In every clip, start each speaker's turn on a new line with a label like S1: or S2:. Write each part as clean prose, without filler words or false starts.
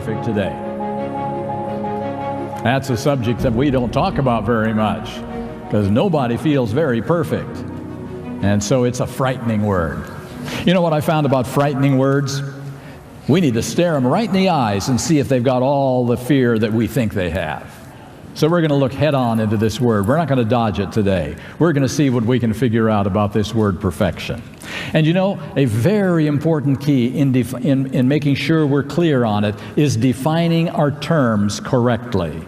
S1: perfect today? That's a subject that we don't talk about very much because nobody feels very perfect. And so it's a frightening word. You know what I found about frightening words? We need to stare them right in the eyes and see if they've got all the fear that we think they have. So we're going to look head-on into this word. We're not going to dodge it today. We're going to see what we can figure out about this word perfection. And you know, a very important key in making sure we're clear on it is defining our terms correctly.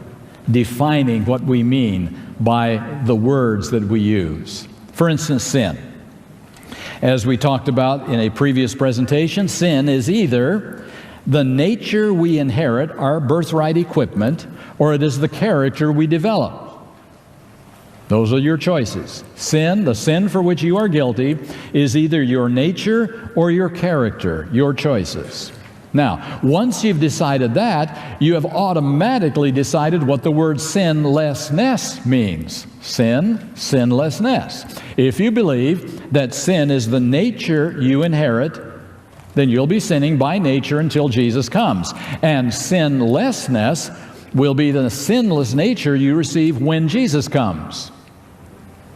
S1: Defining what we mean by the words that we use. For instance, sin. As we talked about in a previous presentation, sin is either the nature we inherit, our birthright equipment, or it is the character we develop. Those are your choices. Sin, the sin for which you are guilty, is either your nature or your character, your choices. Now, once you've decided that, you have automatically decided what the word sinlessness means. Sin, sinlessness. If you believe that sin is the nature you inherit, then you'll be sinning by nature until Jesus comes. And sinlessness will be the sinless nature you receive when Jesus comes.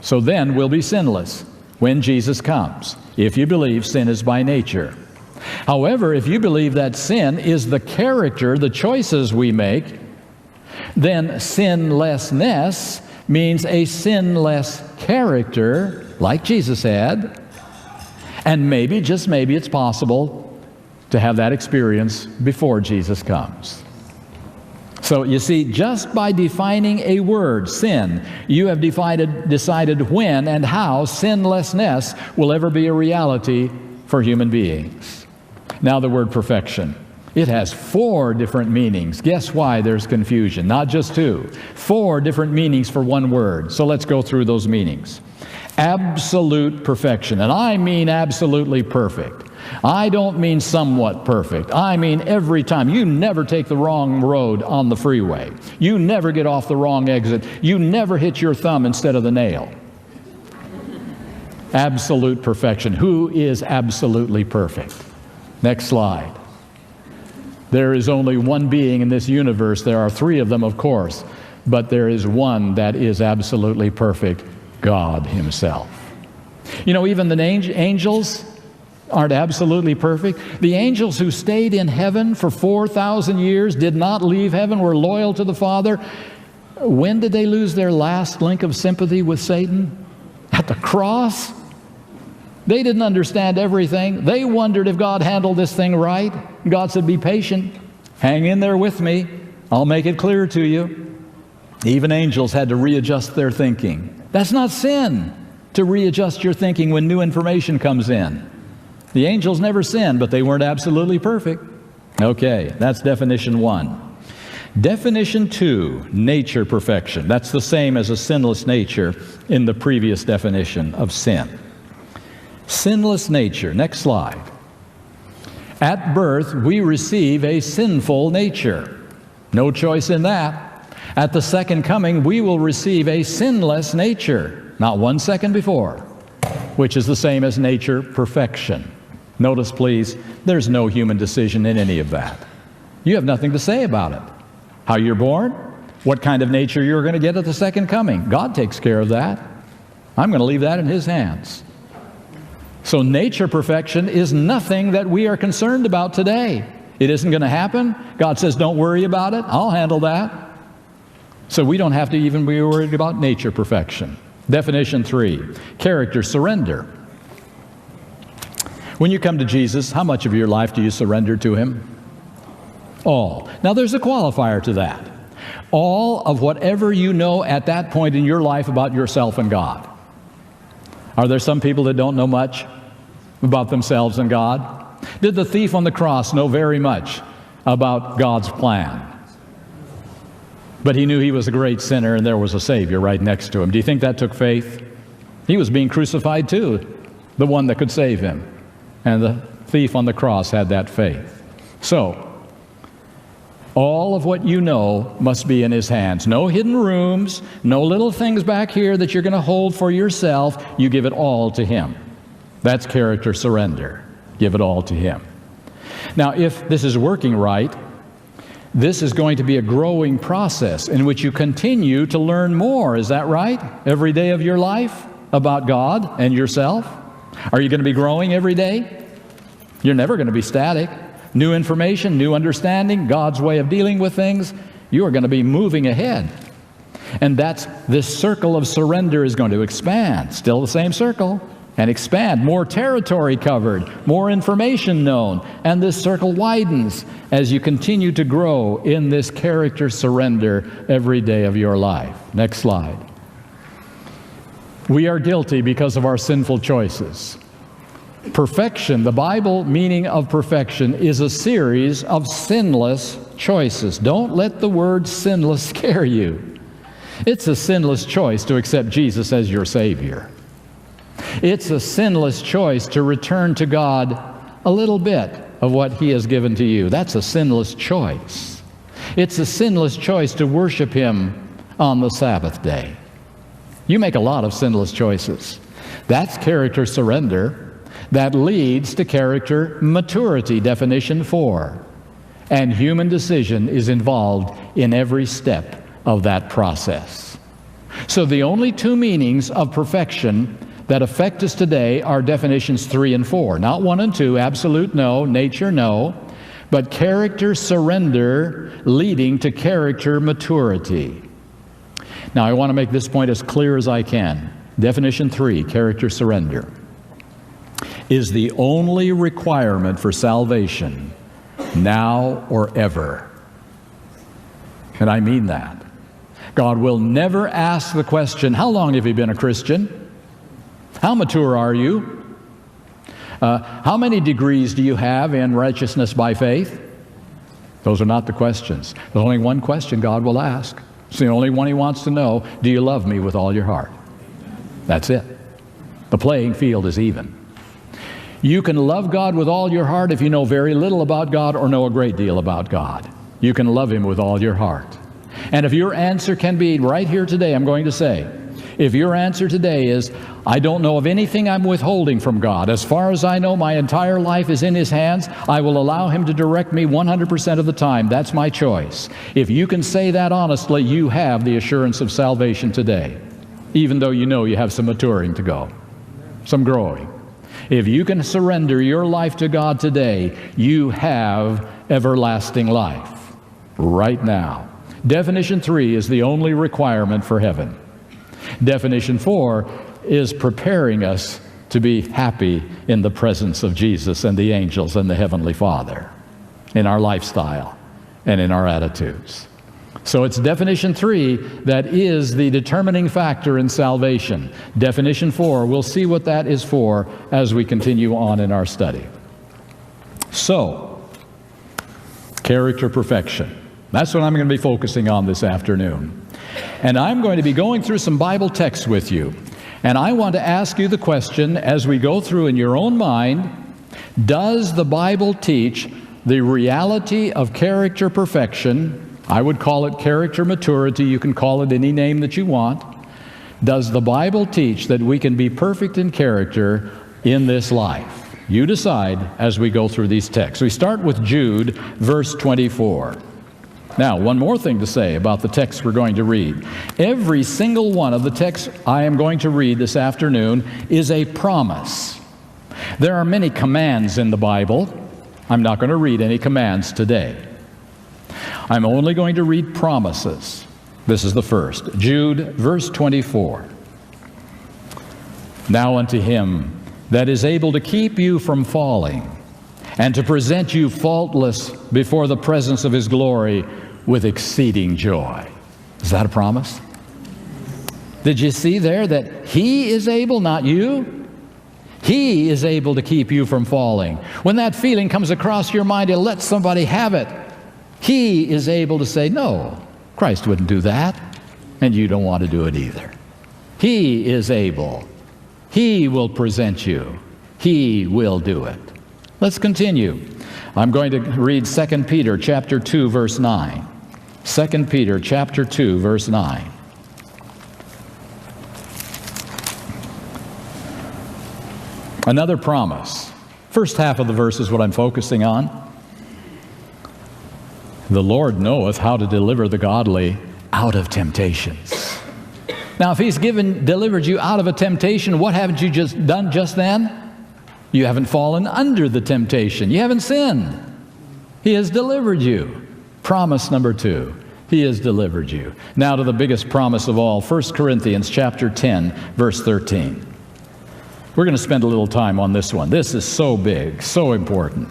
S1: So then we'll be sinless when Jesus comes, if you believe sin is by nature. However, if you believe that sin is the character, the choices we make, then sinlessness means a sinless character, like Jesus had, and maybe, just maybe, it's possible to have that experience before Jesus comes. So you see, just by defining a word, sin, you have decided when and how sinlessness will ever be a reality for human beings. Now the word perfection. It has 4 different meanings. Guess why there's confusion? Not just 2. 4 different meanings for one word. So let's go through those meanings. Absolute perfection. And I mean absolutely perfect. I don't mean somewhat perfect. I mean every time. You never take the wrong road on the freeway. You never get off the wrong exit. You never hit your thumb instead of the nail. Absolute perfection. Who is absolutely perfect? Next slide. There is only one being in this universe. There are 3 of them, of course, but there is one that is absolutely perfect, God Himself. You know, even the angels aren't absolutely perfect. The angels who stayed in heaven for 4,000 years, did not leave heaven, were loyal to the Father. When did they lose their last link of sympathy with Satan? At the cross? They didn't understand everything. They wondered if God handled this thing right. God said, be patient. Hang in there with me. I'll make it clear to you. Even angels had to readjust their thinking. That's not sin, to readjust your thinking when new information comes in. The angels never sinned, but they weren't absolutely perfect. Okay, that's definition 1. Definition 2, nature perfection. That's the same as a sinless nature in the previous definition of sin. Sinless nature. Next slide. At birth, we receive a sinful nature. No choice in that. At the second coming, we will receive a sinless nature, not 1 second before, which is the same as nature perfection. Notice, please, there's no human decision in any of that. You have nothing to say about it. How you're born, what kind of nature you're going to get at the second coming. God takes care of that. I'm going to leave that in His hands. So nature perfection is nothing that we are concerned about today. It isn't going to happen. God says, don't worry about it. I'll handle that. So we don't have to even be worried about nature perfection. Definition 3, character surrender. When you come to Jesus, how much of your life do you surrender to Him? All. Now there's a qualifier to that. All of whatever you know at that point in your life about yourself and God. Are there some people that don't know much about themselves and God? Did the thief on the cross know very much about God's plan? But he knew he was a great sinner and there was a Savior right next to him. Do you think that took faith? He was being crucified too, the one that could save him. And the thief on the cross had that faith. So, all of what you know must be in His hands. No hidden rooms, no little things back here that you're going to hold for yourself. You give it all to Him. That's character surrender. Give it all to Him. Now, if this is working right, This is going to be a growing process in which you continue to learn more. Is that right? Every day of your life about God and yourself? Are you going to be growing every day? You're never going to be static. New information, new understanding, God's way of dealing with things. You are going to be moving ahead. And this circle of surrender is going to expand. Still the same circle, and expand. More territory covered, more information known, and this circle widens as you continue to grow in this character surrender every day of your life. Next slide. We are guilty because of our sinful choices. Perfection, the Bible meaning of perfection, is a series of sinless choices. Don't let the word sinless scare you. It's a sinless choice to accept Jesus as your Savior. It's a sinless choice to return to God a little bit of what He has given to you. That's a sinless choice. It's a sinless choice to worship Him on the Sabbath day. You make a lot of sinless choices. That's character surrender. That leads to character maturity, definition 4. And human decision is involved in every step of that process. So the only two meanings of perfection that affect us today are definitions 3 and 4. Not 1 and 2, absolute no, nature no, but character surrender leading to character maturity. Now I want to make this point as clear as I can. Definition 3, character surrender, is the only requirement for salvation now or ever. And I mean that. God will never ask the question, how long have you been a Christian? How mature are you? How many degrees do you have in righteousness by faith? Those are not the questions. There's only one question God will ask. It's the only one He wants to know. Do you love me with all your heart? That's it. The playing field is even. You can love God with all your heart if you know very little about God or know a great deal about God. You can love Him with all your heart. And if your answer can be right here today, I'm going to say, if your answer today is, I don't know of anything I'm withholding from God. As far as I know, my entire life is in His hands. I will allow Him to direct me 100% of the time. That's my choice. If you can say that honestly, you have the assurance of salvation today, even though you know you have some maturing to go, some growing. If you can surrender your life to God today, you have everlasting life right now. Definition 3 is the only requirement for heaven. Definition 4 is preparing us to be happy in the presence of Jesus and the angels and the Heavenly Father in our lifestyle and in our attitudes. So it's definition 3 that is the determining factor in salvation. Definition 4, we'll see what that is for as we continue on in our study. So, character perfection. That's what I'm going to be focusing on this afternoon. And I'm going to be going through some Bible texts with you. And I want to ask you the question as we go through in your own mind, does the Bible teach the reality of character perfection? I would call it character maturity. You can call it any name that you want. Does the Bible teach that we can be perfect in character in this life? You decide as we go through these texts. We start with Jude, verse 24. Now, one more thing to say about the text we're going to read. Every single one of the texts I am going to read this afternoon is a promise. There are many commands in the Bible. I'm not going to read any commands today. I'm only going to read promises. This is the first. Jude, verse 24. Now unto Him that is able to keep you from falling, and to present you faultless before the presence of His glory with exceeding joy. Is that a promise? Did you see there that He is able, not you? He is able to keep you from falling. When that feeling comes across your mind, you'll let somebody have it. He is able to say, no, Christ wouldn't do that, and you don't want to do it either. He is able. He will present you. He will do it. Let's continue. I'm going to read 2 Peter chapter 2, verse 9. 2 Peter chapter 2, verse 9. Another promise. First half of the verse is what I'm focusing on. The Lord knoweth how to deliver the godly out of temptations. Now, if He's delivered you out of a temptation, what haven't you just done just then? You haven't fallen under the temptation. You haven't sinned. He has delivered you. Promise number 2. He has delivered you. Now to the biggest promise of all, 1 Corinthians chapter 10, verse 13. We're going to spend a little time on this one. This is so big, so important.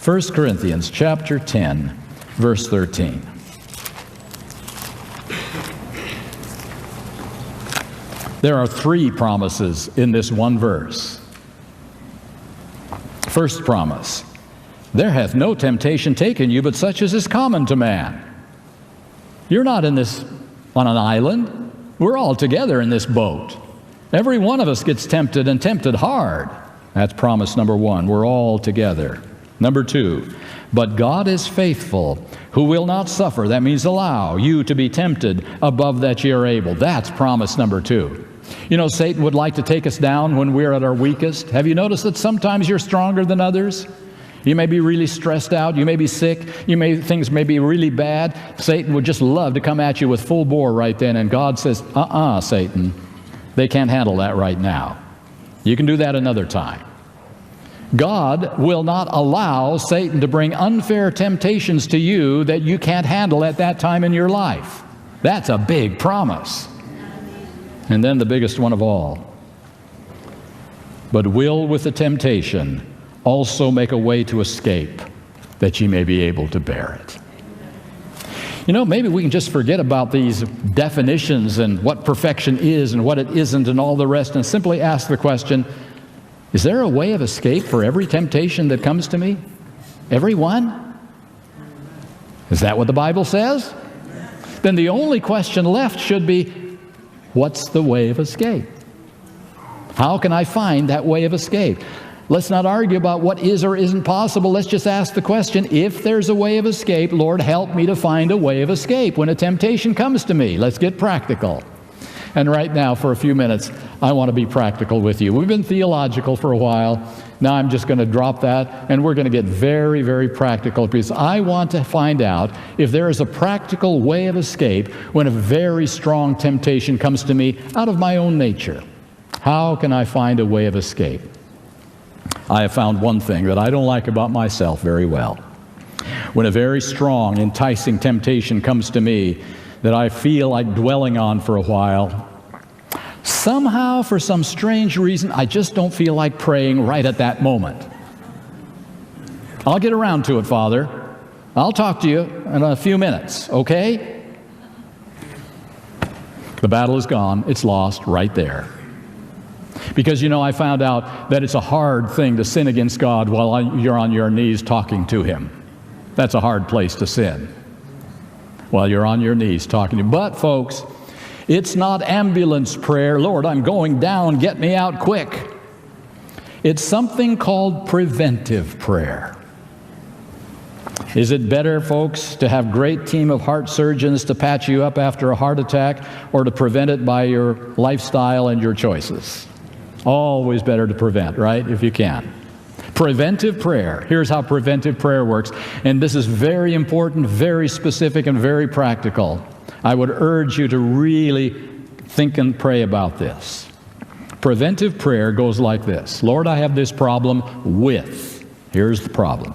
S1: 1 Corinthians chapter 10, verse 13. There are 3 promises in this one verse. First promise, there hath no temptation taken you but such as is common to man. You're not in this on an island. We're all together in this boat. Every one of us gets tempted and tempted hard. That's promise number 1. We're all together. Number 2, but God is faithful, who will not suffer, that means allow, you to be tempted above that ye are able. That's promise number 2. You know, Satan would like to take us down when we're at our weakest. Have you noticed that sometimes you're stronger than others? You may be really stressed out. You may be sick. Things may be really bad. Satan would just love to come at you with full bore right then. And God says, Satan, they can't handle that right now. You can do that another time. God will not allow Satan to bring unfair temptations to you that you can't handle at that time in your life. That's a big promise. And then the biggest one of all. But will with the temptation also make a way to escape, that ye may be able to bear it. You know, maybe we can just forget about these definitions and what perfection is and what it isn't and all the rest, and simply ask the question, is there a way of escape for every temptation that comes to me? Every one? Is that what the Bible says? Then the only question left should be, what's the way of escape? How can I find that way of escape? Let's not argue about what is or isn't possible. Let's just ask the question, if there's a way of escape, Lord, help me to find a way of escape when a temptation comes to me. Let's get practical. And right now, for a few minutes, I want to be practical with you. We've been theological for a while. Now I'm just going to drop that, and we're going to get very, very practical, because I want to find out if there is a practical way of escape when a very strong temptation comes to me out of my own nature. How can I find a way of escape? I have found one thing that I don't like about myself very well. When a very strong, enticing temptation comes to me that I feel like dwelling on for a while, somehow, for some strange reason, I just don't feel like praying right at that moment. I'll get around to it, Father. I'll talk to you in a few minutes, okay? The battle is gone. It's lost right there. Because, you know, I found out that it's a hard thing to sin against God while you're on your knees talking to Him. That's a hard place to sin, while you're on your knees talking to Him. But, folks, it's not ambulance prayer, Lord, I'm going down, get me out quick. It's something called preventive prayer. Is it better, folks, to have a great team of heart surgeons to patch you up after a heart attack, or to prevent it by your lifestyle and your choices? Always better to prevent, right, if you can. Preventive prayer. Here's how preventive prayer works. And this is very important, very specific, and very practical. I would urge you to really think and pray about this. Preventive prayer goes like this. Lord, I have this problem with. Here's the problem.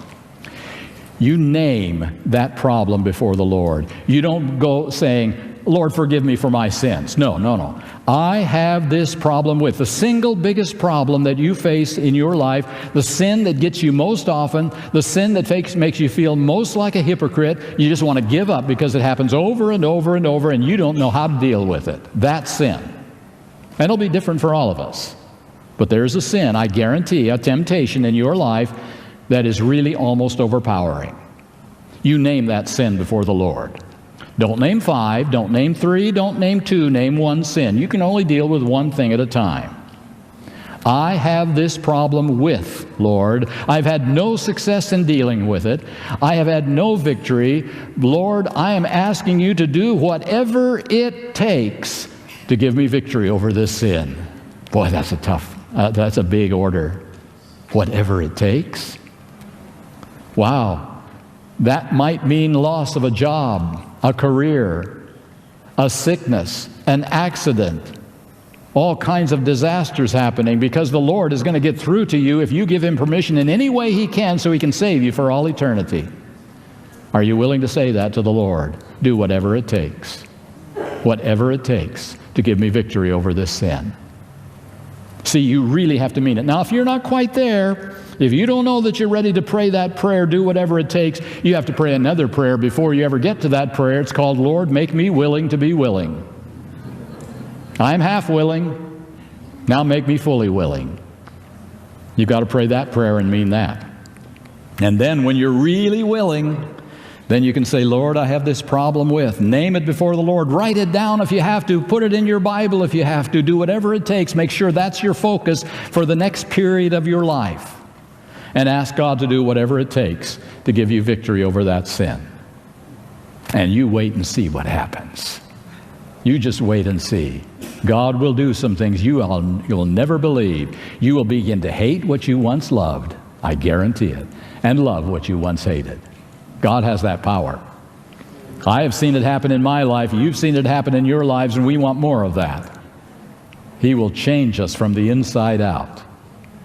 S1: You name that problem before the Lord. You don't go saying, Lord, forgive me for my sins. No. I have this problem with. The single biggest problem that you face in your life, the sin that gets you most often, the sin that makes you feel most like a hypocrite, you just want to give up because it happens over and over and over and you don't know how to deal with it. That's sin. And it'll be different for all of us. But there's a sin, I guarantee, a temptation in your life that is really almost overpowering. You name that sin before the Lord. Don't name 5, don't name 3, don't name 2, name one sin. You can only deal with one thing at a time. I have this problem with, Lord. I've had no success in dealing with it. I have had no victory. Lord, I am asking you to do whatever it takes to give me victory over this sin. Boy, that's a big order. Whatever it takes. Wow. That might mean loss of a job, a career, a sickness, an accident, all kinds of disasters happening, because the Lord is going to get through to you if you give Him permission in any way He can so He can save you for all eternity. Are you willing to say that to the Lord? Do whatever it takes. Whatever it takes to give me victory over this sin. See, you really have to mean it. Now, if you're not quite there, if you don't know that you're ready to pray that prayer, do whatever it takes, you have to pray another prayer before you ever get to that prayer. It's called, Lord, make me willing to be willing. I'm half willing. Now make me fully willing. You've got to pray that prayer and mean that. And then when you're really willing, then you can say, Lord, I have this problem with. Name it before the Lord. Write it down if you have to. Put it in your Bible if you have to. Do whatever it takes. Make sure that's your focus for the next period of your life. And ask God to do whatever it takes to give you victory over that sin. And you wait and see what happens. You just wait and see. God will do some things you'll never believe. You will begin to hate what you once loved. I guarantee it. And love what you once hated. God has that power. I have seen it happen in my life. You've seen it happen in your lives, and we want more of that. He will change us from the inside out.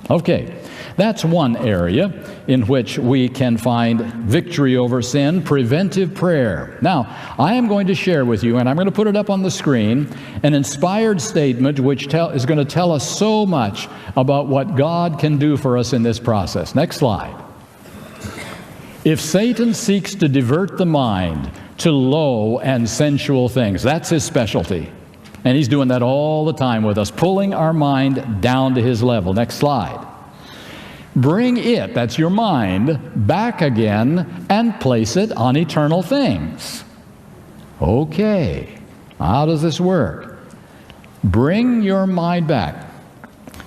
S1: Okay, that's one area in which we can find victory over sin, preventive prayer. Now, I am going to share with you, and I'm going to put it up on the screen, an inspired statement which is going to tell us so much about what God can do for us in this process. Next slide. If Satan seeks to divert the mind to low and sensual things, that's his specialty. And he's doing that all the time with us, pulling our mind down to his level. Next slide. Bring it, that's your mind, back again and place it on eternal things. Okay, how does this work? Bring your mind back.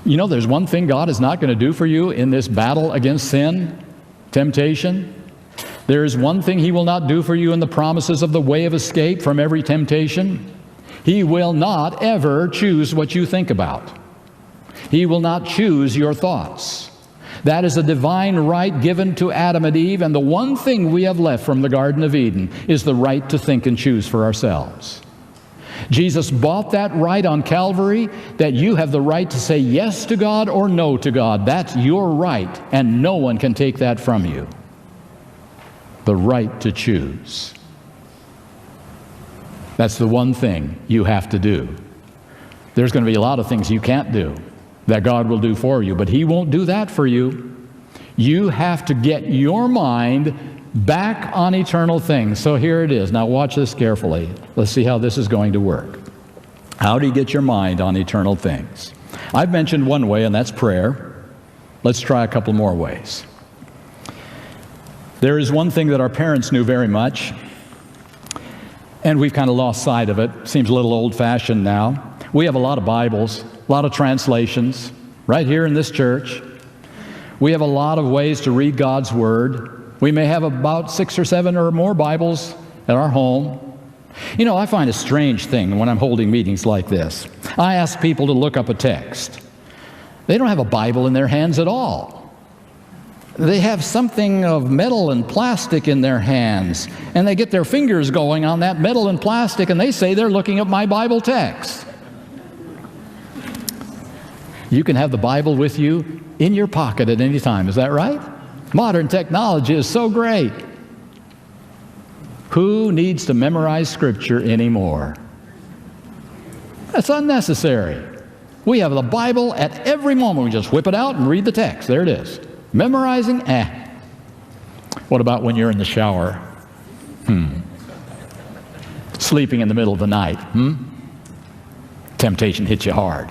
S1: You know, there's one thing God is not going to do for you in this battle against sin, temptation. There is one thing He will not do for you in the promises of the way of escape from every temptation. He will not ever choose what you think about. He will not choose your thoughts. That is a divine right given to Adam and Eve, and the one thing we have left from the Garden of Eden is the right to think and choose for ourselves. Jesus bought that right on Calvary, that you have the right to say yes to God or no to God. That's your right, and no one can take that from you. The right to choose. That's the one thing you have to do. There's going to be a lot of things you can't do that God will do for you, but He won't do that for you. You have to get your mind back on eternal things. So here it is. Now watch this carefully. Let's see how this is going to work. How do you get your mind on eternal things? I've mentioned one way, and that's prayer. Let's try a couple more ways. There is one thing that our parents knew very much, and we've kind of lost sight of it. Seems a little old-fashioned now. We have a lot of Bibles, a lot of translations, right here in this church. We have a lot of ways to read God's Word. We may have about 6 or 7 or more Bibles at our home. You know, I find a strange thing when I'm holding meetings like this. I ask people to look up a text. They don't have a Bible in their hands at all. They have something of metal and plastic in their hands, and they get their fingers going on that metal and plastic, and they say they're looking at my Bible text. You can have the Bible with you in your pocket at any time. Is that right? Modern technology is so great. Who needs to memorize Scripture anymore? That's unnecessary. We have the Bible at every moment. We just whip it out and read the text. There it is. Memorizing? What about when you're in the shower? Sleeping in the middle of the night? Temptation hits you hard.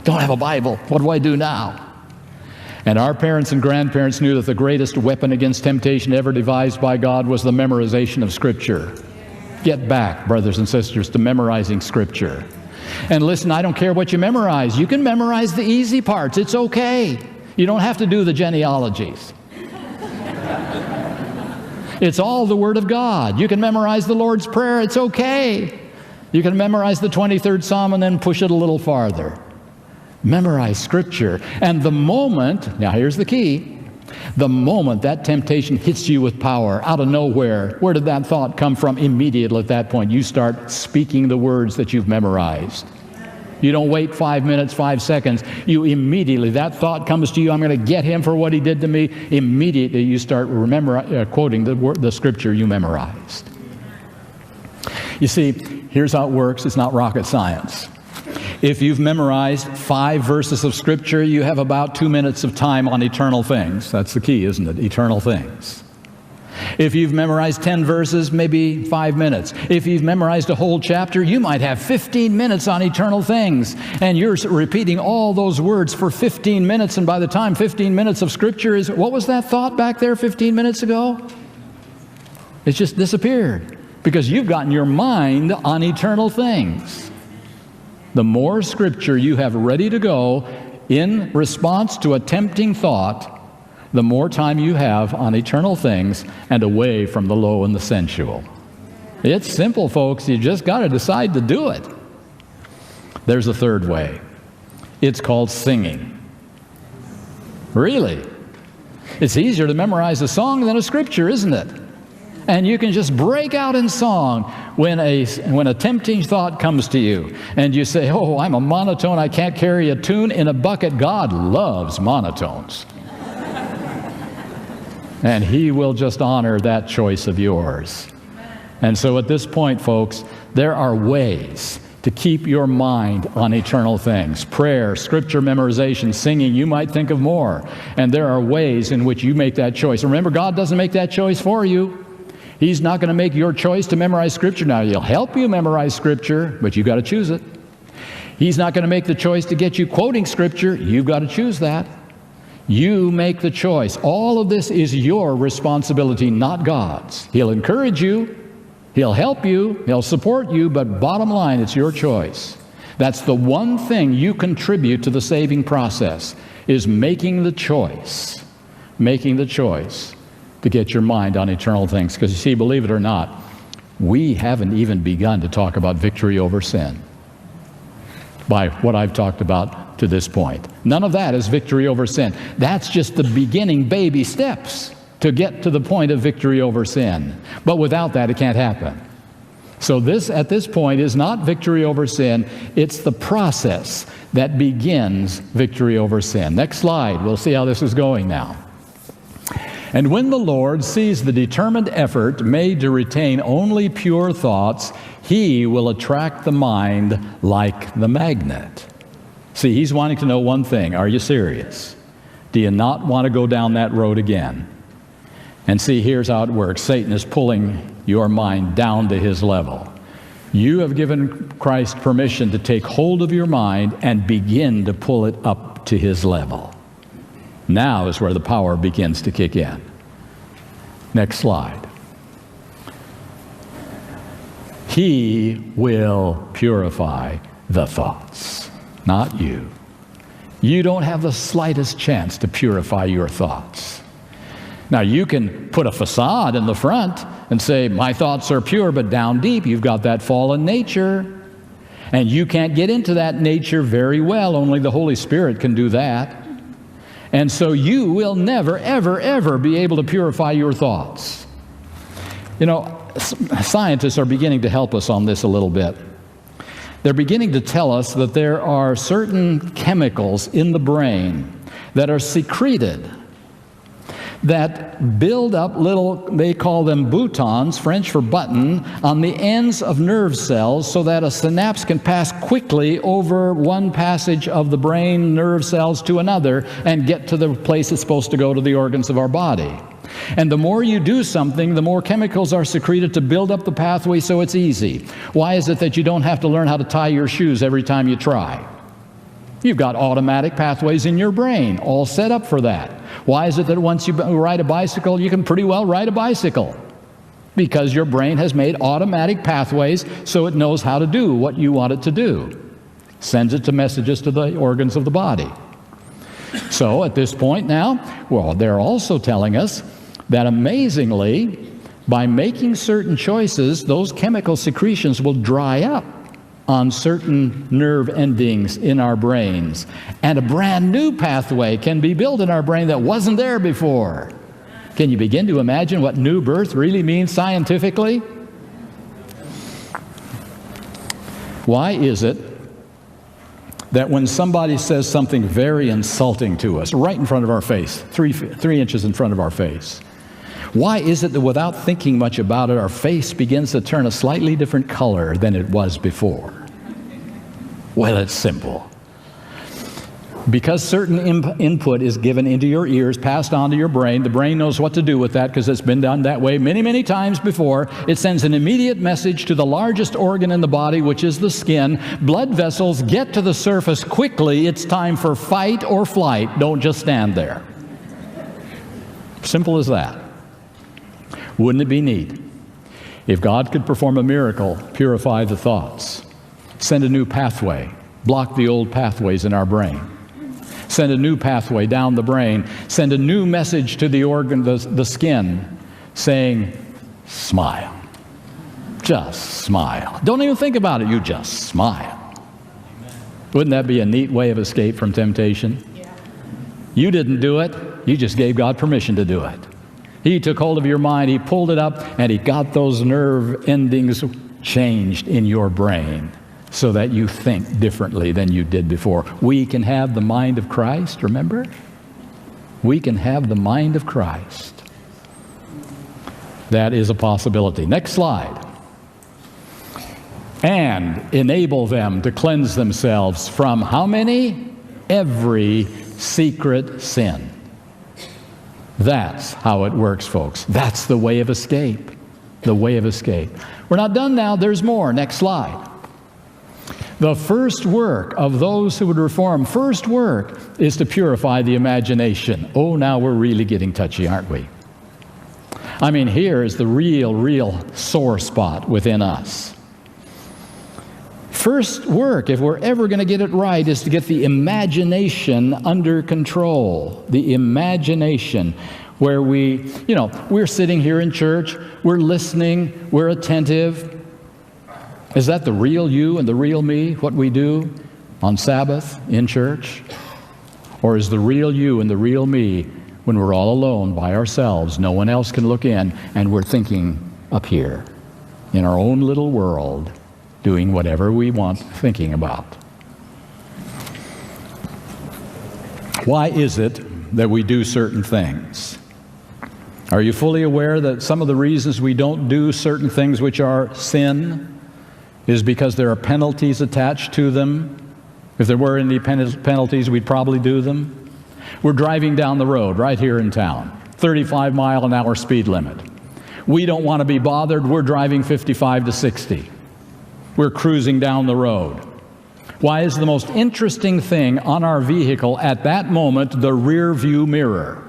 S1: Don't have a Bible. What do I do now? And our parents and grandparents knew that the greatest weapon against temptation ever devised by God was the memorization of Scripture. Get back, brothers and sisters, to memorizing Scripture. And listen, I don't care what you memorize. You can memorize the easy parts. It's okay. You don't have to do the genealogies. It's all the Word of God. You can memorize the Lord's Prayer. It's okay. You can memorize the 23rd Psalm and then push it a little farther. Memorize Scripture. And the moment, now here's the key, The moment that temptation hits you with power, out of nowhere, where did that thought come from? Immediately at that point, you start speaking the words that you've memorized. You don't wait 5 minutes, 5 seconds. You immediately, that thought comes to you, I'm going to get him for what he did to me. Immediately you start quoting the scripture you memorized. You see, here's how it works. It's not rocket science. If you've memorized 5 verses of scripture, you have about 2 minutes of time on eternal things. That's the key, isn't it? Eternal things. If you've memorized 10 verses, maybe 5 minutes. If you've memorized a whole chapter, you might have 15 minutes on eternal things. And you're repeating all those words for 15 minutes, and by the time 15 minutes of scripture is, what was that thought back there 15 minutes ago? It's just disappeared, because you've gotten your mind on eternal things. The more scripture you have ready to go in response to a tempting thought, the more time you have on eternal things and away from the low and the sensual. It's simple, folks. You just got to decide to do it. There's a third way. It's called singing. Really? It's easier to memorize a song than a scripture, isn't it? And you can just break out in song when a tempting thought comes to you. And you say, oh, I'm a monotone. I can't carry a tune in a bucket. God loves monotones. And He will just honor that choice of yours. And so at this point, folks, there are ways to keep your mind on eternal things. Prayer, scripture memorization, singing, you might think of more. And there are ways in which you make that choice. Remember, God doesn't make that choice for you. He's not going to make your choice to memorize scripture. Now, He'll help you memorize scripture, but you've got to choose it. He's not going to make the choice to get you quoting scripture. You've got to choose that. You make the choice. All of this is your responsibility, not God's. He'll encourage you. He'll help you. He'll support you. But bottom line, it's your choice. That's the one thing you contribute to the saving process, is making the choice. Making the choice to get your mind on eternal things. Because you see, believe it or not, we haven't even begun to talk about victory over sin by what I've talked about to this point. None of that is victory over sin. That's just the beginning baby steps to get to the point of victory over sin. But without that, it can't happen. So this, at this point, is not victory over sin. It's the process that begins victory over sin. Next slide. We'll see how this is going now. And when the Lord sees the determined effort made to retain only pure thoughts, He will attract the mind like the magnet. See, He's wanting to know one thing. Are you serious? Do you not want to go down that road again? And see, here's how it works. Satan is pulling your mind down to his level. You have given Christ permission to take hold of your mind and begin to pull it up to his level. Now is where the power begins to kick in. Next slide. He will purify the thoughts, not you. You don't have the slightest chance to purify your thoughts. Now, you can put a facade in the front and say, my thoughts are pure, but down deep you've got that fallen nature. And you can't get into that nature very well. Only the Holy Spirit can do that. And so you will never, ever, ever be able to purify your thoughts. You know, scientists are beginning to help us on this a little bit. They're beginning to tell us that there are certain chemicals in the brain that are secreted that build up little, they call them boutons, French for button, on the ends of nerve cells so that a synapse can pass quickly over one passage of the brain nerve cells to another and get to the place it's supposed to go, to the organs of our body. And the more you do something, the more chemicals are secreted to build up the pathway so it's easy. Why is it that you don't have to learn how to tie your shoes every time you try? You've got automatic pathways in your brain, all set up for that. Why is it that once you ride a bicycle, you can pretty well ride a bicycle? Because your brain has made automatic pathways so it knows how to do what you want it to do. Sends it to messages to the organs of the body. So at this point now, well, they're also telling us that amazingly, by making certain choices, those chemical secretions will dry up. on certain nerve endings in our brains, and a brand new pathway can be built in our brain that wasn't there before. Can you begin to imagine what new birth really means scientifically? Why is it that when somebody says something very insulting to us, right in front of our face, 3 inches in front of our face, why is it that without thinking much about it, our face begins to turn a slightly different color than it was before? Well, it's simple. Because certain input is given into your ears, passed on to your brain, the brain knows what to do with that because it's been done that way many, many times before. It sends an immediate message to the largest organ in the body, which is the skin. Blood vessels get to the surface quickly. It's time for fight or flight. Don't just stand there. Simple as that. Wouldn't it be neat if God could perform a miracle, purify the thoughts, send a new pathway, block the old pathways in our brain, send a new pathway down the brain, send a new message to the organ, the skin, saying, smile. Just smile. Don't even think about it. You just smile. Wouldn't that be a neat way of escape from temptation? Yeah. You didn't do it. You just gave God permission to do it. He took hold of your mind, He pulled it up, and He got those nerve endings changed in your brain so that you think differently than you did before. We can have the mind of Christ, remember? We can have the mind of Christ. That is a possibility. Next slide. And enable them to cleanse themselves from how many? Every secret sin. That's how it works, folks. That's the way of escape. The way of escape. We're not done now. There's more. Next slide. The first work of those who would reform, first work is to purify the imagination. Oh, now we're really getting touchy, aren't we? I mean, here is the real sore spot within us. First work, if we're ever going to get it right, is to get the imagination under control. The imagination, where we're sitting here in church, we're listening, we're attentive. Is that the real you and the real me, what we do on Sabbath in church? Or is the real you and the real me when we're all alone by ourselves, no one else can look in, and we're thinking up here in our own little world, doing whatever we want thinking about? Why is it that we do certain things? Are you fully aware that some of the reasons we don't do certain things which are sin is because there are penalties attached to them? If there were any penalties, we'd probably do them. We're driving down the road right here in town, 35-mile-an-hour speed limit. We don't want to be bothered. We're driving 55 to 60. We're cruising down the road. Why is the most interesting thing on our vehicle at that moment the rear view mirror?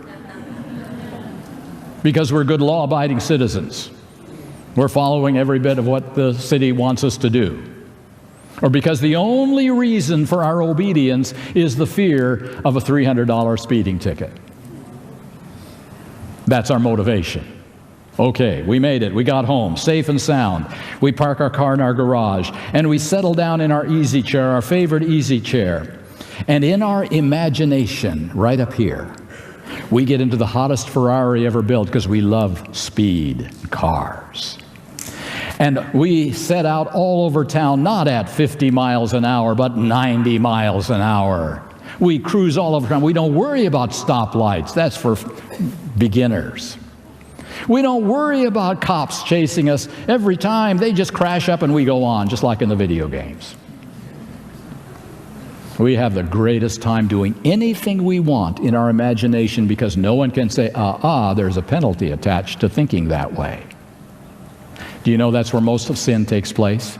S1: Because we're good law-abiding citizens. We're following every bit of what the city wants us to do. Or because the only reason for our obedience is the fear of a $300 speeding ticket. That's our motivation. Okay, we made it. We got home safe and sound. We park our car in our garage, and we settle down in our easy chair, our favorite easy chair. And in our imagination, right up here, we get into the hottest Ferrari ever built because we love speed cars. And we set out all over town, not at 50 miles an hour, but 90 miles an hour. We cruise all over town. We don't worry about stoplights. That's for beginners. We don't worry about cops chasing us every time. They just crash up and we go on, just like in the video games. We have the greatest time doing anything we want in our imagination because no one can say, there's a penalty attached to thinking that way. Do you know that's where most of sin takes place?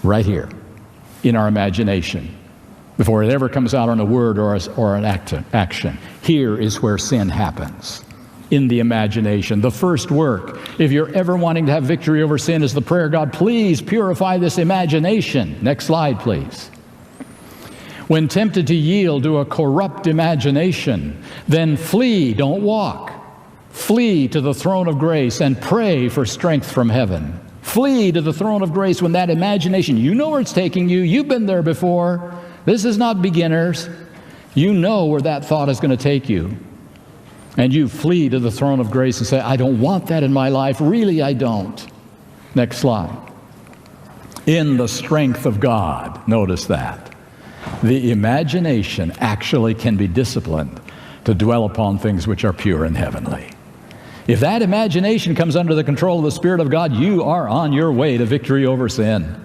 S1: Right here, in our imagination. Before it ever comes out on a word or an action. Here is where sin happens. In the imagination. The first work, if you're ever wanting to have victory over sin, is the prayer, God, please purify this imagination. Next slide, please. When tempted to yield to a corrupt imagination, then flee, don't walk. Flee to the throne of grace and pray for strength from heaven. Flee to the throne of grace when that imagination, you know where it's taking you. You've been there before. This is not beginners. You know where that thought is going to take you. And you flee to the throne of grace and say, I don't want that in my life. Really, I don't. Next slide. In the strength of God. Notice that. The imagination actually can be disciplined to dwell upon things which are pure and heavenly. If that imagination comes under the control of the Spirit of God, you are on your way to victory over sin.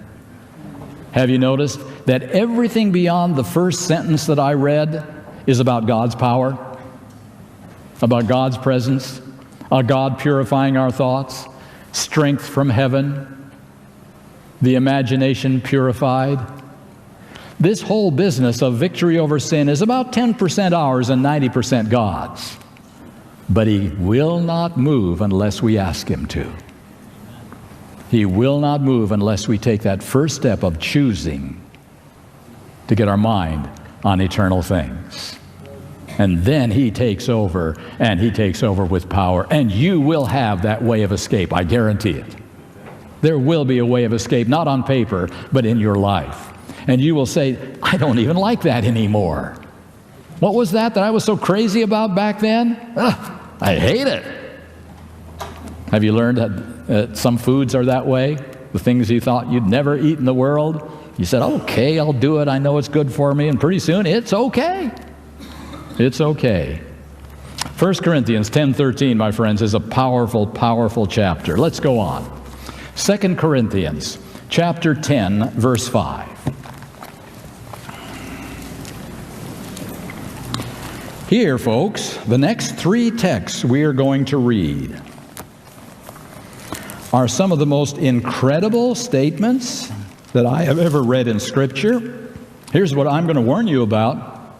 S1: Have you noticed that everything beyond the first sentence that I read is about God's power, about God's presence, God purifying our thoughts, strength from heaven, the imagination purified? This whole business of victory over sin is about 10% ours and 90% God's. But He will not move unless we ask Him to. He will not move unless we take that first step of choosing to get our mind on eternal things. And then He takes over, and He takes over with power. And you will have that way of escape, I guarantee it. There will be a way of escape, not on paper, but in your life. And you will say, I don't even like that anymore. What was that I was so crazy about back then? I hate it. Have you learned that some foods are that way? The things you thought you'd never eat in the world? You said, okay, I'll do it. I know it's good for me. And pretty soon, it's okay. It's okay. 1 Corinthians 10:13, my friends, is a powerful, powerful chapter. Let's go on. 2 Corinthians chapter 10, verse 5. Here, folks, the next three texts we are going to read are some of the most incredible statements that I have ever read in Scripture. Here's what I'm going to warn you about.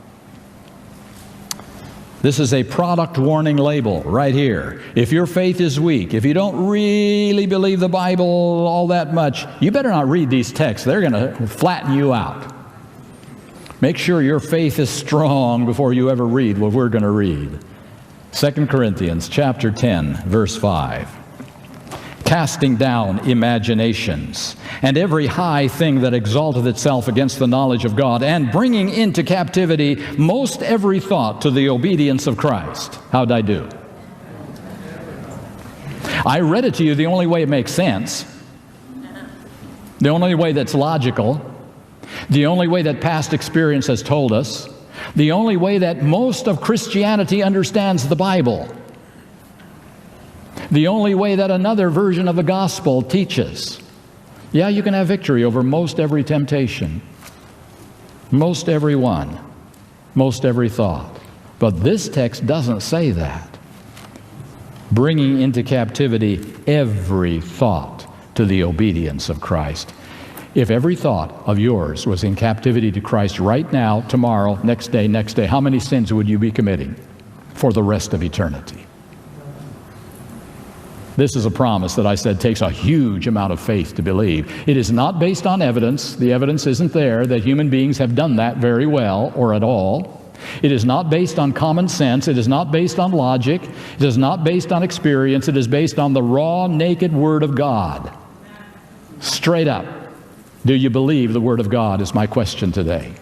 S1: This is a product warning label right here. If your faith is weak, if you don't really believe the Bible all that much, you better not read these texts. They're going to flatten you out. Make sure your faith is strong before you ever read what we're going to read. 2 Corinthians chapter 10, verse 5. Casting down imaginations, and every high thing that exalteth itself against the knowledge of God, and bringing into captivity most every thought to the obedience of Christ. How'd I do? I read it to you the only way it makes sense, the only way that's logical, the only way that past experience has told us, the only way that most of Christianity understands the Bible, the only way that another version of the gospel teaches. Yeah, you can have victory over most every temptation, most every one, most every thought. But this text doesn't say that. Bringing into captivity every thought to the obedience of Christ. If every thought of yours was in captivity to Christ right now, tomorrow, next day, how many sins would you be committing for the rest of eternity? This is a promise that I said takes a huge amount of faith to believe. It is not based on evidence. The evidence isn't there that human beings have done that very well or at all. It is not based on common sense. It is not based on logic. It is not based on experience. It is based on the raw, naked Word of God. Straight up. Do you believe the Word of God is my question today.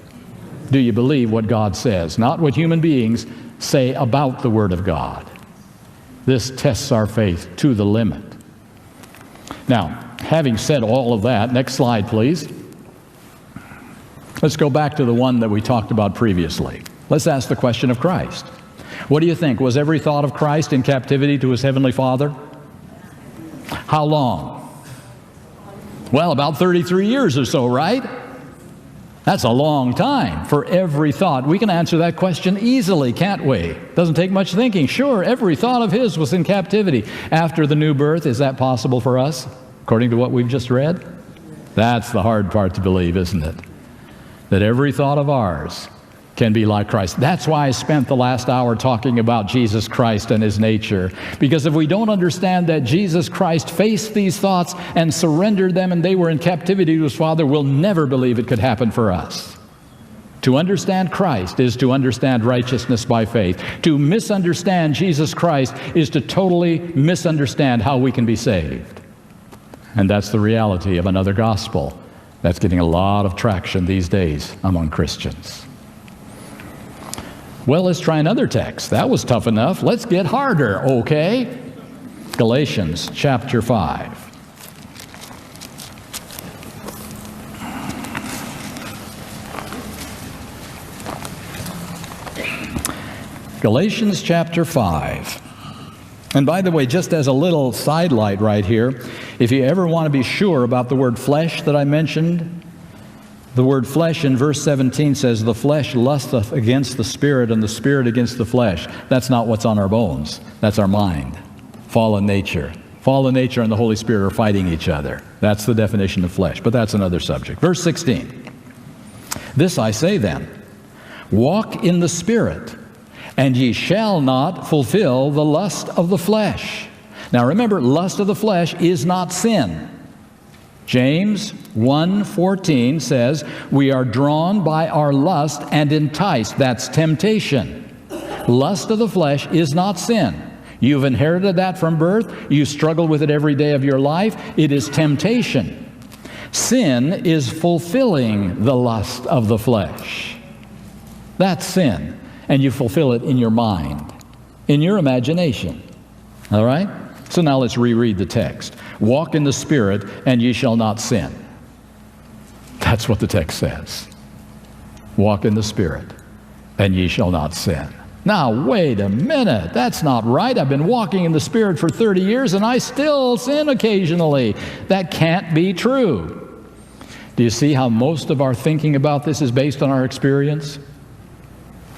S1: Do you believe what God says? Not what human beings say about the Word of God. This tests our faith to the limit. Now, having said all of that, next slide, please. Let's go back to the one that we talked about previously. Let's ask the question of Christ. What do you think? Was every thought of Christ in captivity to His Heavenly Father? How long? Well, about 33 years or so, right? That's a long time for every thought. We can answer that question easily, can't we? Doesn't take much thinking. Sure, every thought of His was in captivity. After the new birth, is that possible for us, according to what we've just read? That's the hard part to believe, isn't it? That every thought of ours can be like Christ. That's why I spent the last hour talking about Jesus Christ and His nature. Because if we don't understand that Jesus Christ faced these thoughts and surrendered them and they were in captivity to His Father, we'll never believe it could happen for us. To understand Christ is to understand righteousness by faith. To misunderstand Jesus Christ is to totally misunderstand how we can be saved. And that's the reality of another gospel that's getting a lot of traction these days among Christians. Well, let's try another text. That was tough enough. Let's get harder, okay? Galatians chapter 5. Galatians chapter 5. And by the way, just as a little sidelight right here, if you ever want to be sure about the word flesh that I mentioned, the word flesh in verse 17 says, the flesh lusteth against the spirit, and the spirit against the flesh. That's not what's on our bones. That's our mind. Fallen nature. Fallen nature and the Holy Spirit are fighting each other. That's the definition of flesh, but that's another subject. Verse 16. This I say then, walk in the Spirit, and ye shall not fulfill the lust of the flesh. Now remember, lust of the flesh is not sin. James 1:14 says, we are drawn by our lust and enticed. That's temptation. Lust of the flesh is not sin. You've inherited that from birth. You struggle with it every day of your life. It is temptation. Sin is fulfilling the lust of the flesh. That's sin. And you fulfill it in your mind, in your imagination. All right? So now let's reread the text. Walk in the Spirit, and ye shall not sin. That's what the text says. Walk in the Spirit, and ye shall not sin. Now, wait a minute. That's not right. I've been walking in the Spirit for 30 years, and I still sin occasionally. That can't be true. Do you see how most of our thinking about this is based on our experience?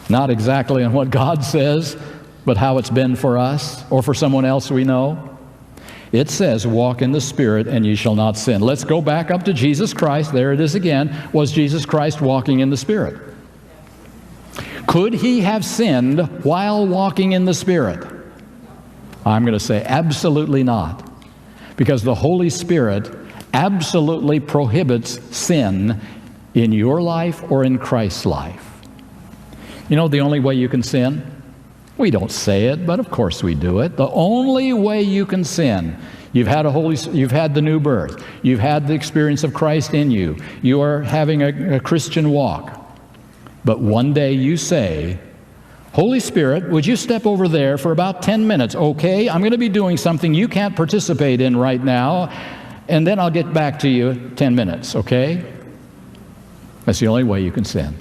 S1: Not exactly on what God says, but how it's been for us or for someone else we know. It says, walk in the Spirit and ye shall not sin. Let's go back up to Jesus Christ. There it is again. Was Jesus Christ walking in the Spirit? Could he have sinned while walking in the Spirit? I'm going to say absolutely not. Because the Holy Spirit absolutely prohibits sin in your life or in Christ's life. You know the only way you can sin? We don't say it, but of course we do it. The only way you can sin, you've had the new birth. You've had the experience of Christ in you. You are having a Christian walk. But one day you say, Holy Spirit, would you step over there for about 10 minutes? Okay, I'm going to be doing something you can't participate in right now, and then I'll get back to you 10 minutes, okay? That's the only way you can sin.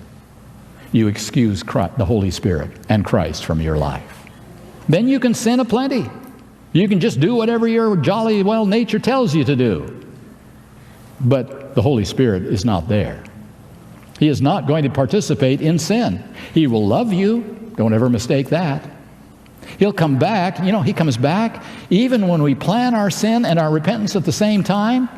S1: You excuse the Holy Spirit and Christ from your life. Then you can sin aplenty. You can just do whatever your jolly well nature tells you to do. But the Holy Spirit is not there. He is not going to participate in sin. He will love you. Don't ever mistake that. He'll come back. You know, he comes back even when we plan our sin and our repentance at the same time.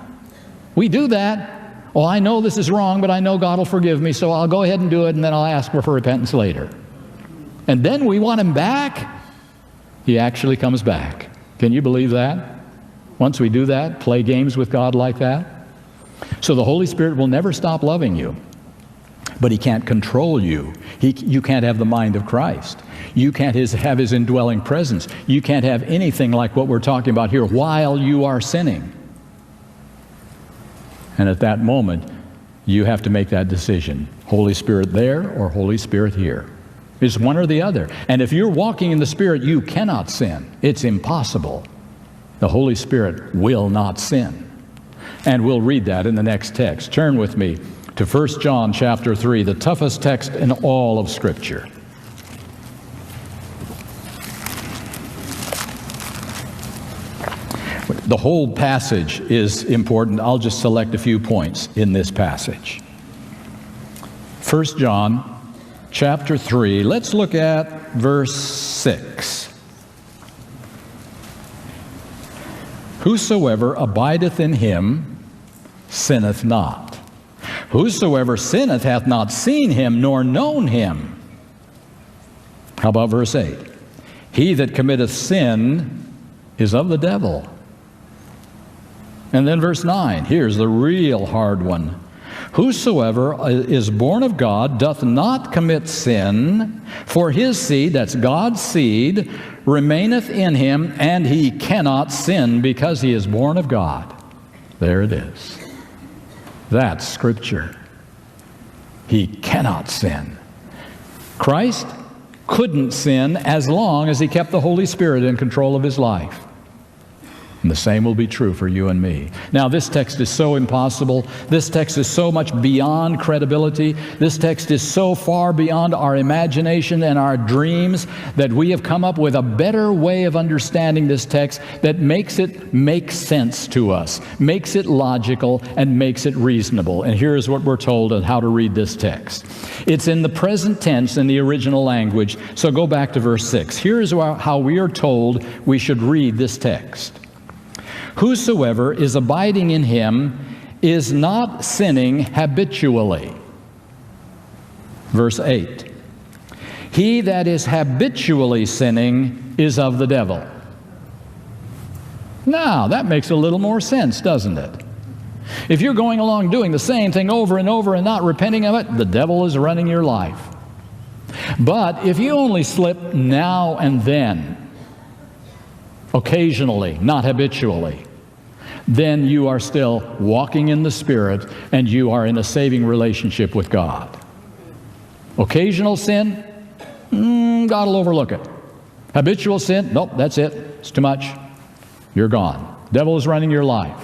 S1: We do that. Oh, I know this is wrong, but I know God will forgive me, so I'll go ahead and do it, and then I'll ask for repentance later. And then we want him back. He actually comes back. Can you believe that? Once we do that, play games with God like that. So the Holy Spirit will never stop loving you, but he can't control you. You can't have the mind of Christ. You can't have his indwelling presence. You can't have anything like what we're talking about here while you are sinning. And at that moment, you have to make that decision. Holy Spirit there or Holy Spirit here. It's one or the other. And if you're walking in the Spirit, you cannot sin. It's impossible. The Holy Spirit will not sin. And we'll read that in the next text. Turn with me to 1 John chapter 3, the toughest text in all of Scripture. The whole passage is important. I'll just select a few points in this passage. 1 John chapter 3. Let's look at verse 6. Whosoever abideth in him sinneth not. Whosoever sinneth hath not seen him nor known him. How about verse 8? He that committeth sin is of the devil. And then verse 9, here's the real hard one. Whosoever is born of God doth not commit sin, for his seed, that's God's seed, remaineth in him, and he cannot sin because he is born of God. There it is. That's Scripture. He cannot sin. Christ couldn't sin as long as he kept the Holy Spirit in control of his life. And the same will be true for you and me. Now, this text is so impossible. This text is so much beyond credibility. This text is so far beyond our imagination and our dreams that we have come up with a better way of understanding this text that makes it make sense to us, makes it logical, and makes it reasonable. And here's what we're told on how to read this text. It's in the present tense in the original language, so go back to verse 6. Here's how we are told we should read this text. Whosoever is abiding in him is not sinning habitually. Verse 8. He that is habitually sinning is of the devil. Now, that makes a little more sense, doesn't it? If you're going along doing the same thing over and over and not repenting of it, the devil is running your life. But if you only slip now and then, occasionally, not habitually, then you are still walking in the Spirit and you are in a saving relationship with God. Occasional sin, God will overlook it. Habitual sin, nope, that's it. It's too much. You're gone. Devil is running your life.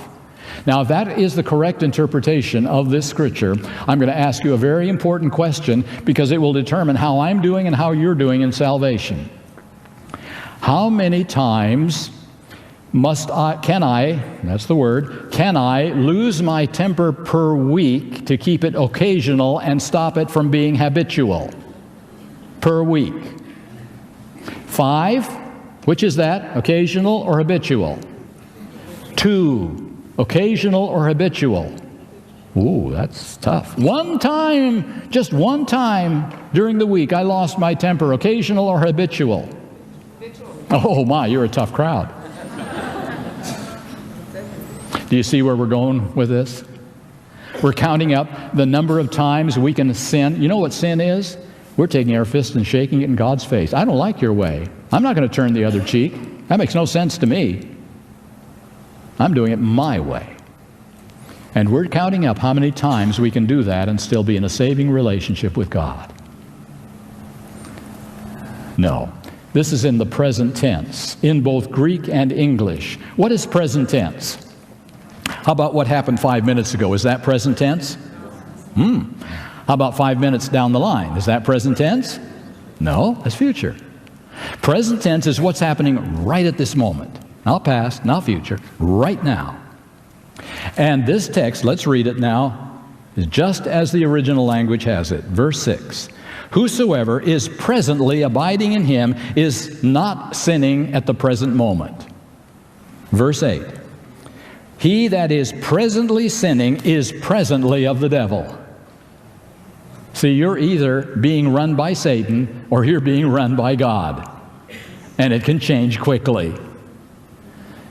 S1: Now, if that is the correct interpretation of this Scripture, I'm going to ask you a very important question because it will determine how I'm doing and how you're doing in salvation. How many times can I lose my temper per week to keep it occasional and stop it from being habitual? Per week. 5, which is that? Occasional or habitual? 2, occasional or habitual? Ooh, that's tough. One time, just one time during the week, I lost my temper. Occasional or habitual? Habitual. Oh my, you're a tough crowd. Do you see where we're going with this? We're counting up the number of times we can sin. You know what sin is? We're taking our fist and shaking it in God's face. I don't like your way. I'm not going to turn the other cheek. That makes no sense to me. I'm doing it my way. And we're counting up how many times we can do that and still be in a saving relationship with God. No. This is in the present tense, in both Greek and English. What is present tense? How about what happened 5 minutes ago? Is that present tense? How about 5 minutes down the line? Is that present tense? No, that's future. Present tense is what's happening right at this moment. Not past, not future, right now. And this text, let's read it now, is just as the original language has it. Verse 6. Whosoever is presently abiding in him is not sinning at the present moment. Verse 8. He that is presently sinning is presently of the devil. See, you're either being run by Satan or you're being run by God. And it can change quickly.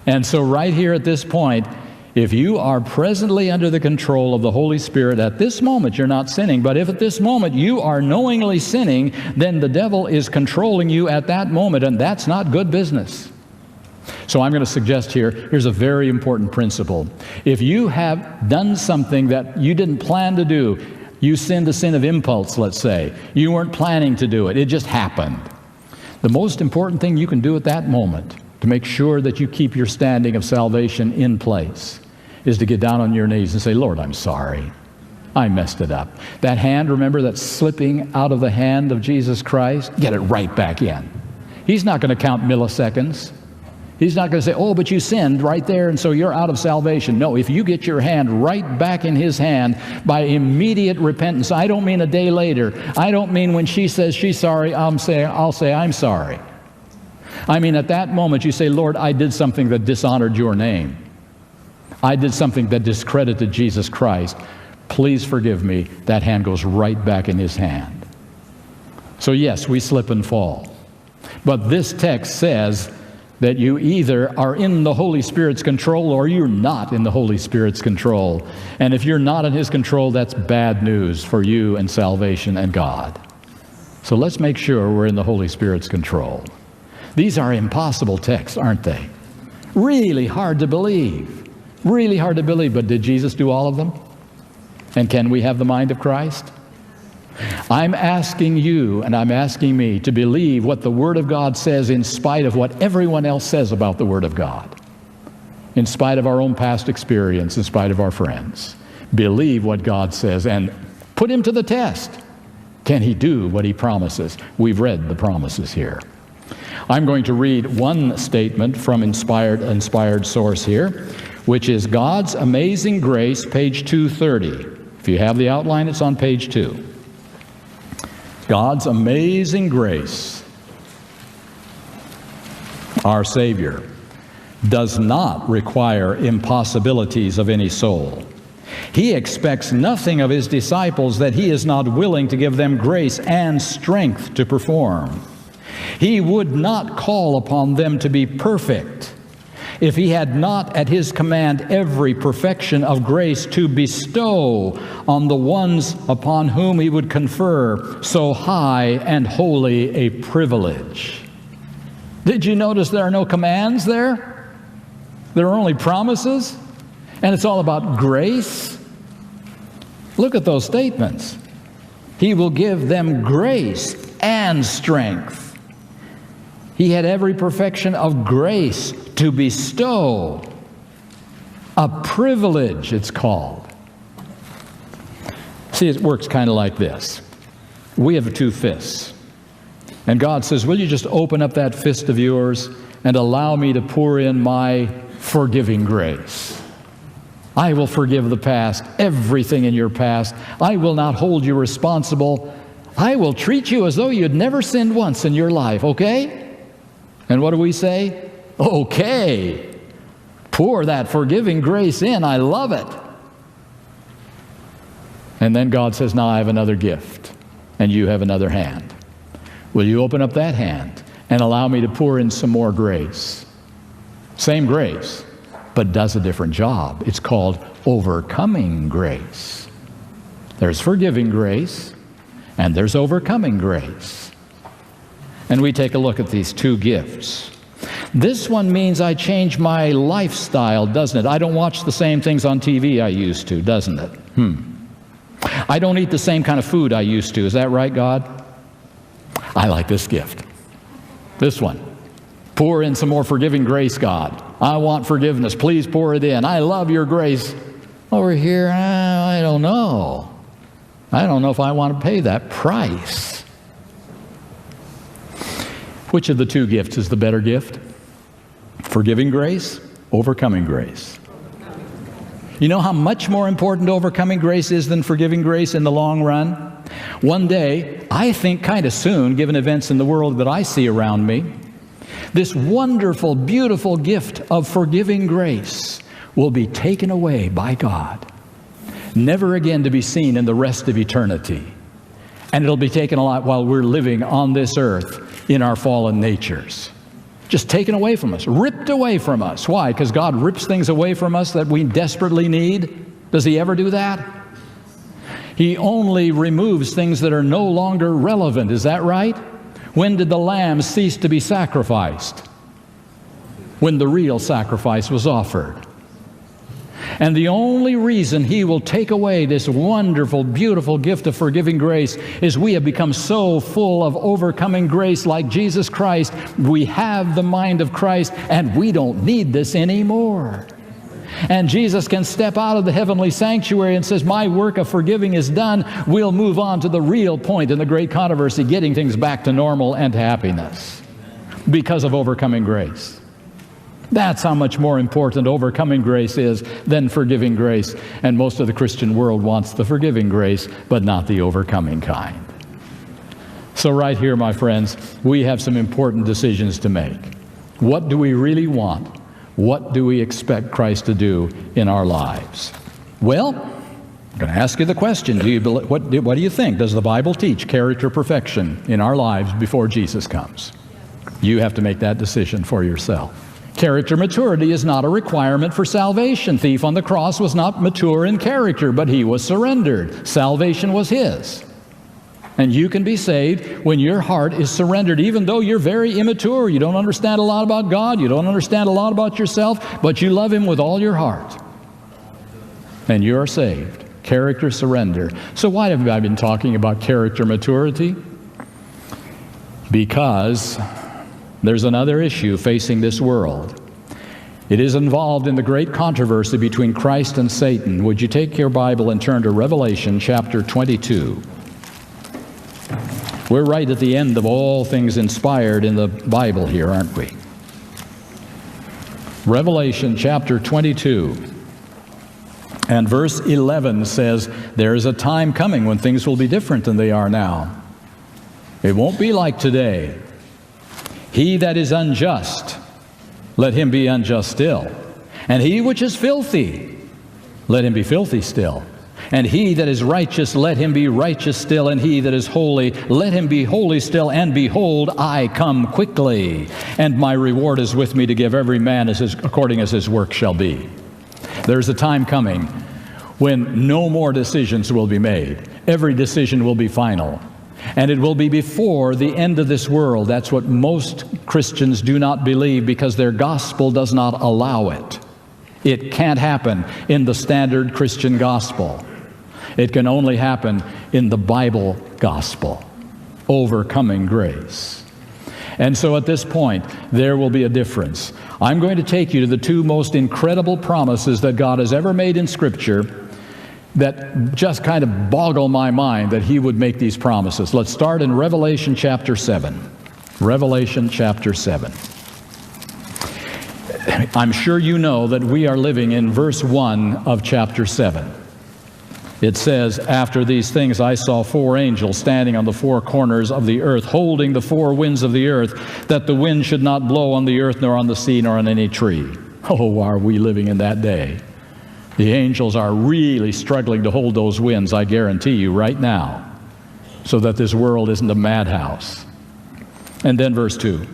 S1: And so right here at this point, if you are presently under the control of the Holy Spirit, at this moment you're not sinning. But if at this moment you are knowingly sinning, then the devil is controlling you at that moment, and that's not good business. So I'm going to suggest here's a very important principle. If you have done something that you didn't plan to do, you sinned a sin of impulse, let's say. You weren't planning to do it. It just happened. The most important thing you can do at that moment to make sure that you keep your standing of salvation in place is to get down on your knees and say, Lord, I'm sorry. I messed it up. That hand, remember, that's slipping out of the hand of Jesus Christ, get it right back in. He's not going to count milliseconds. He's not going to say, oh, but you sinned right there, and so you're out of salvation. No, if you get your hand right back in his hand by immediate repentance, I don't mean a day later. I don't mean when she says she's sorry, I'll say I'm sorry. I mean at that moment you say, Lord, I did something that dishonored your name. I did something that discredited Jesus Christ. Please forgive me. That hand goes right back in his hand. So yes, we slip and fall. But this text says that you either are in the Holy Spirit's control or you're not in the Holy Spirit's control. And if you're not in his control, that's bad news for you and salvation and God. So let's make sure we're in the Holy Spirit's control. These are impossible texts, aren't they? Really hard to believe. Really hard to believe, but did Jesus do all of them? And can we have the mind of Christ? I'm asking you and I'm asking me to believe what the Word of God says in spite of what everyone else says about the Word of God. In spite of our own past experience, in spite of our friends. Believe what God says and put Him to the test. Can He do what He promises? We've read the promises here. I'm going to read one statement from inspired source here, which is God's Amazing Grace, page 230. If you have the outline, it's on page 2. God's amazing grace, our Savior, does not require impossibilities of any soul. He expects nothing of His disciples that He is not willing to give them grace and strength to perform. He would not call upon them to be perfect if He had not at His command every perfection of grace to bestow on the ones upon whom He would confer so high and holy a privilege. Did you notice there are no commands there? There are only promises, and it's all about grace. Look at those statements. He will give them grace and strength. He had every perfection of grace to bestow. A privilege, it's called. See, it works kind of like this. We have 2 fists. And God says, will you just open up that fist of yours and allow me to pour in my forgiving grace? I will forgive the past, everything in your past. I will not hold you responsible. I will treat you as though you'd never sinned once in your life, okay? And what do we say? Okay. Pour that forgiving grace in. I love it. And then God says, now I have another gift, and you have another hand. Will you open up that hand and allow me to pour in some more grace? Same grace, but does a different job. It's called overcoming grace. There's forgiving grace, and there's overcoming grace. And we take a look at these 2 gifts. This one means I change my lifestyle, doesn't it? I don't watch the same things on TV I used to, doesn't it? I don't eat the same kind of food I used to. Is that right, God? I like this gift. This one. Pour in some more forgiving grace, God. I want forgiveness. Please pour it in. I love your grace. Over here, I don't know. I don't know if I want to pay that price. Which of the 2 gifts is the better gift? Forgiving grace, overcoming grace. You know how much more important overcoming grace is than forgiving grace in the long run? One day, I think kind of soon, given events in the world that I see around me, this wonderful, beautiful gift of forgiving grace will be taken away by God, never again to be seen in the rest of eternity. And it'll be taken a lot while we're living on this earth in our fallen natures. Just taken away from us, ripped away from us. Why? Because God rips things away from us that we desperately need. Does He ever do that? He only removes things that are no longer relevant. Is that right? When did the lamb cease to be sacrificed? When the real sacrifice was offered. And the only reason He will take away this wonderful, beautiful gift of forgiving grace is we have become so full of overcoming grace like Jesus Christ. We have the mind of Christ, and we don't need this anymore. And Jesus can step out of the heavenly sanctuary and says, my work of forgiving is done. We'll move on to the real point in the great controversy, getting things back to normal and to happiness because of overcoming grace. That's how much more important overcoming grace is than forgiving grace. And most of the Christian world wants the forgiving grace, but not the overcoming kind. So right here, my friends, we have some important decisions to make. What do we really want? What do we expect Christ to do in our lives? Well, I'm going to ask you the question. What do you think? Does the Bible teach character perfection in our lives before Jesus comes? You have to make that decision for yourself. Character maturity is not a requirement for salvation. Thief on the cross was not mature in character, but he was surrendered. Salvation was his. And you can be saved when your heart is surrendered, even though you're very immature. You don't understand a lot about God. You don't understand a lot about yourself, but you love Him with all your heart. and you're saved. Character surrender. So why have I been talking about character maturity? Because there's another issue facing this world. It is involved in the great controversy between Christ and Satan. Would you take your Bible and turn to Revelation chapter 22? We're right at the end of all things inspired in the Bible here, aren't we? Revelation chapter 22 and verse 11 says, there is a time coming when things will be different than they are now. It won't be like today. He that is unjust, let him be unjust still. And he which is filthy, let him be filthy still. And he that is righteous, let him be righteous still. And he that is holy, let him be holy still. And behold, I come quickly, and my reward is with me to give every man according as his work shall be. There's a time coming when no more decisions will be made. Every decision will be final. And it will be before the end of this world. That's what most Christians do not believe, because their gospel does not allow it. It can't happen in the standard Christian gospel. It can only happen in the Bible gospel, overcoming grace. And so at this point, there will be a difference. I'm going to take you to the two most incredible promises that God has ever made in Scripture that just kind of boggle my mind that He would make these promises. Let's start in Revelation chapter 7. Revelation chapter 7. I'm sure you know that we are living in verse 1 of chapter 7. It says, after these things I saw four angels standing on the four corners of the earth, holding the four winds of the earth, that the wind should not blow on the earth, nor on the sea, nor on any tree. Oh, are we living in that day? The angels are really struggling to hold those winds, I guarantee you, right now, so that this world isn't a madhouse. And then verse 2.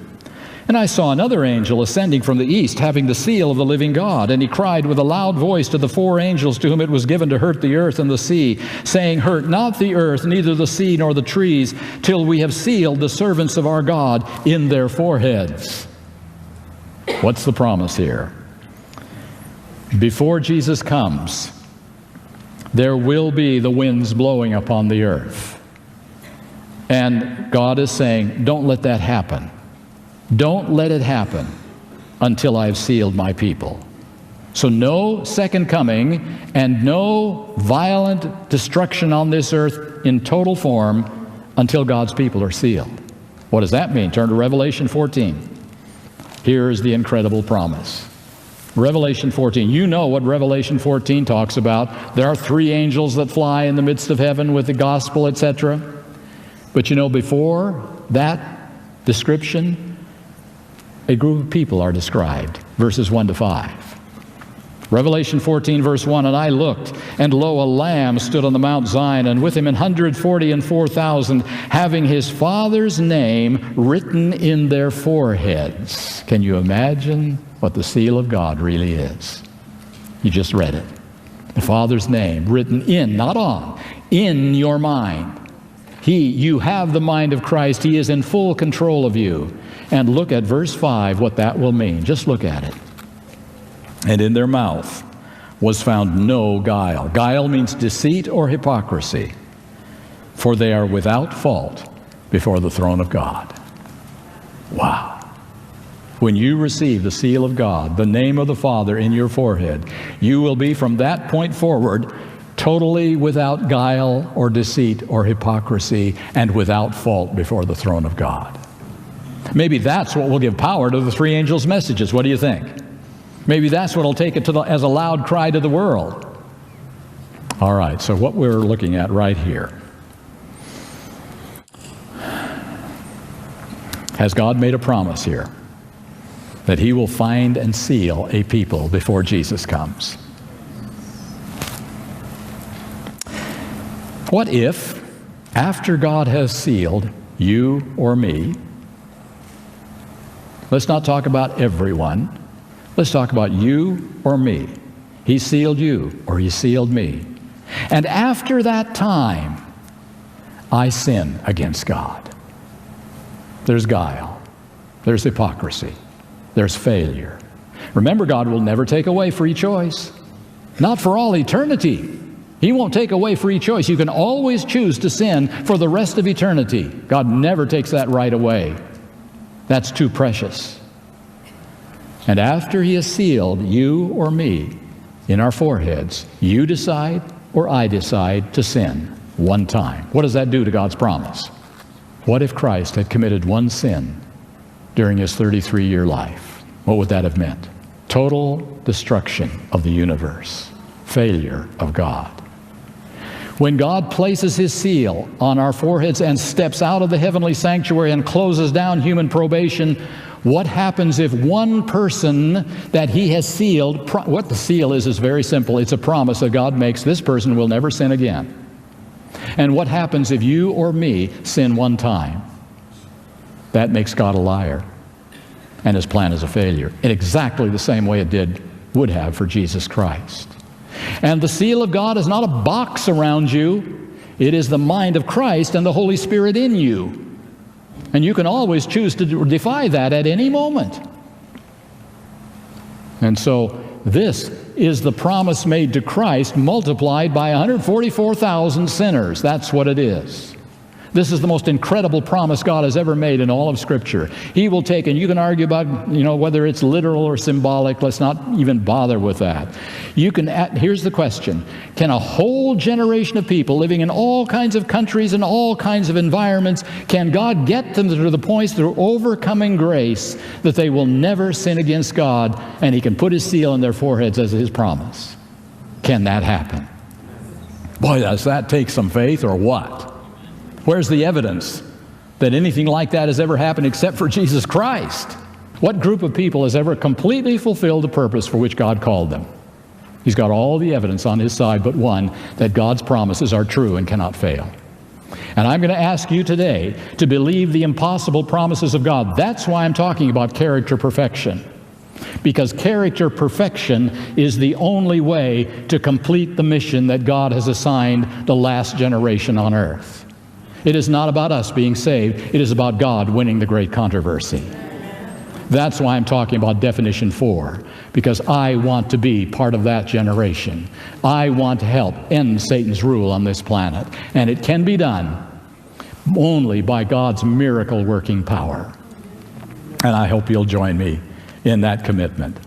S1: And I saw another angel ascending from the east, having the seal of the living God. And he cried with a loud voice to the four angels to whom it was given to hurt the earth and the sea, saying, hurt not the earth, neither the sea nor the trees, till we have sealed the servants of our God in their foreheads. What's the promise here? Before Jesus comes, there will be the winds blowing upon the earth. And God is saying, don't let that happen. Don't let it happen until I've sealed my people. So no second coming and no violent destruction on this earth in total form until God's people are sealed. What does that mean? Turn to Revelation 14. Here is the incredible promise. Revelation 14. You know what Revelation 14 talks about. There are three angels that fly in the midst of heaven with the gospel, etc. But you know, before that description, a group of people are described, verses 1 to 5. Revelation 14, verse 1, and I looked, and lo, a lamb stood on the Mount Zion, and with him 144,000, having his Father's name written in their foreheads. Can you imagine what the seal of God really is? You just read it. The Father's name written in, not on, in your mind. You have the mind of Christ. He is in full control of you. And look at verse 5, what that will mean. Just look at it. And in their mouth was found no guile. Guile means deceit or hypocrisy. For they are without fault before the throne of God. Wow. When you receive the seal of God, the name of the Father in your forehead, you will be from that point forward totally without guile or deceit or hypocrisy and without fault before the throne of God. Maybe that's what will give power to the three angels' messages. What do you think? Maybe that's what will take it to as a loud cry to the world. All right, so what we're looking at right here. Has God made a promise here that He will find and seal a people before Jesus comes? What if, after God has sealed you or me, let's not talk about everyone, let's talk about you or me. He sealed you or He sealed me. And after that time, I sin against God. There's guile, there's hypocrisy, there's failure. Remember, God will never take away free choice. not for all eternity. He won't take away free choice. You can always choose to sin for the rest of eternity. God never takes that right away. That's too precious. And after He has sealed you or me in our foreheads, you decide or I decide to sin one time. What does that do to God's promise? What if Christ had committed one sin during His 33-year life? What would that have meant? Total destruction of the universe. Failure of God. When God places His seal on our foreheads and steps out of the heavenly sanctuary and closes down human probation, what happens if one person that He has sealed, what the seal is very simple. It's a promise that God makes. This person will never sin again. And what happens if you or me sin one time? That makes God a liar, and His plan is a failure, in exactly the same way it would have for Jesus Christ. And the seal of God is not a box around you. It is the mind of Christ and the Holy Spirit in you. And you can always choose to defy that at any moment. And so this is the promise made to Christ multiplied by 144,000 sinners. That's what it is. This is the most incredible promise God has ever made in all of Scripture. He will take, and you can argue about, whether it's literal or symbolic. Let's not even bother with that. Here's the question. Can a whole generation of people living in all kinds of countries and all kinds of environments, can God get them to the point through overcoming grace that they will never sin against God, and He can put His seal on their foreheads as His promise? Can that happen? Boy, does that take some faith or what? Where's the evidence that anything like that has ever happened except for Jesus Christ? What group of people has ever completely fulfilled the purpose for which God called them? He's got all the evidence on His side but one, that God's promises are true and cannot fail. And I'm going to ask you today to believe the impossible promises of God. That's why I'm talking about character perfection. Because character perfection is the only way to complete the mission that God has assigned the last generation on earth. It is not about us being saved. It is about God winning the great controversy. That's why I'm talking about definition 4, because I want to be part of that generation. I want to help end Satan's rule on this planet. And it can be done only by God's miracle working power. And I hope you'll join me in that commitment.